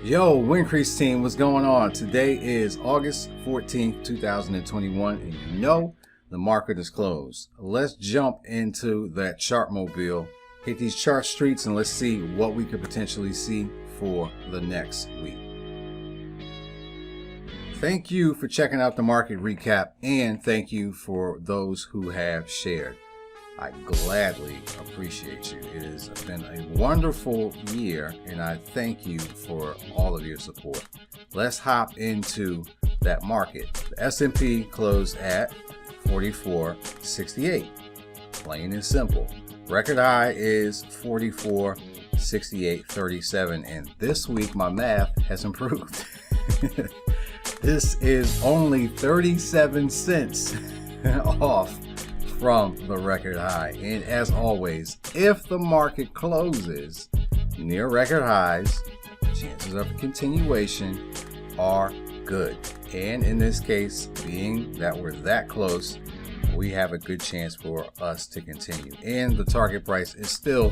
Yo, WinCrease team, what's going on? Today is August 14th, 2021, and you know the market is closed. Let's jump into that chart mobile, hit these chart streets, and let's see what we could potentially see for the next week. Thank you for checking out the market recap, and thank you for those who have shared. I gladly appreciate you. It has been a wonderful year, and I thank you for all of your support. Let's hop into that market. The S&P closed at 44.68. Plain and simple. Record high is 44.68.37, and this week my math has improved. This is only 37 cents off from the record high. And as always, if the market closes near record highs, chances of continuation are good. And in this case, being that we're that close, we have a good chance for us to continue. And the target price is still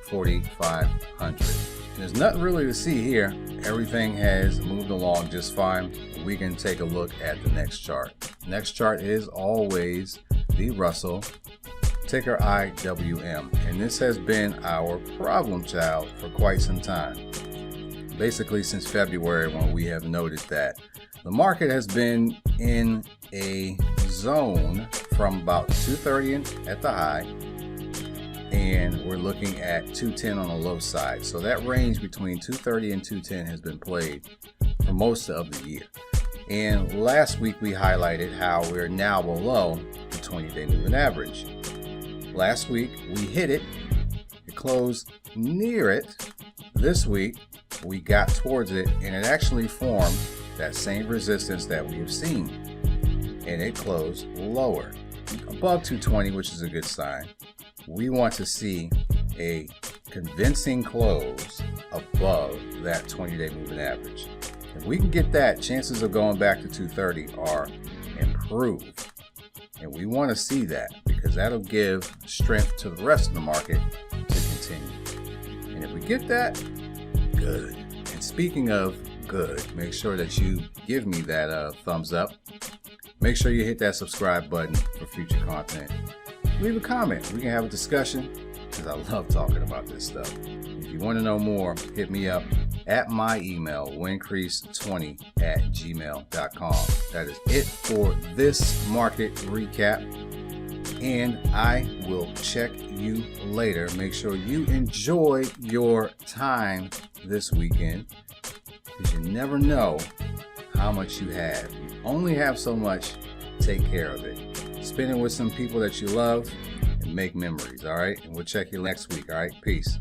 4,500. There's nothing really to see here. Everything has moved along just fine. We can take a look at the next chart. Next chart is always the Russell, ticker IWM, and this has been our problem child for quite some time. Basically since February, when we have noted that the market has been in a zone from about 230 at the high, and we're looking at 210 on the low side. So that range between 230 and 210 has been played for most of the year. And last week we highlighted how we're now below the 20-day moving average. Last week we hit it, it closed near it. This week we got towards it, and it actually formed that same resistance that we have seen, and it closed lower, above 220, which is a good sign. We want to see a convincing close above that 20-day moving average. If we can get that, chances of going back to 230 are improved. And we want to see that because that'll give strength to the rest of the market to continue. And if we get that, good. And speaking of good, make sure that you give me that thumbs up. Make sure you hit that subscribe button for future content. Leave a comment. We can have a discussion because I love talking about this stuff. If you want to know more, hit me up at my email, wincrease20@gmail.com. That is it for this market recap, and I will check you later. Make sure you enjoy your time this weekend, because you never know how much you have. You only have so much. Take care of it. Spend it with some people that you love and make memories, all right? And we'll check you next week, all right? Peace.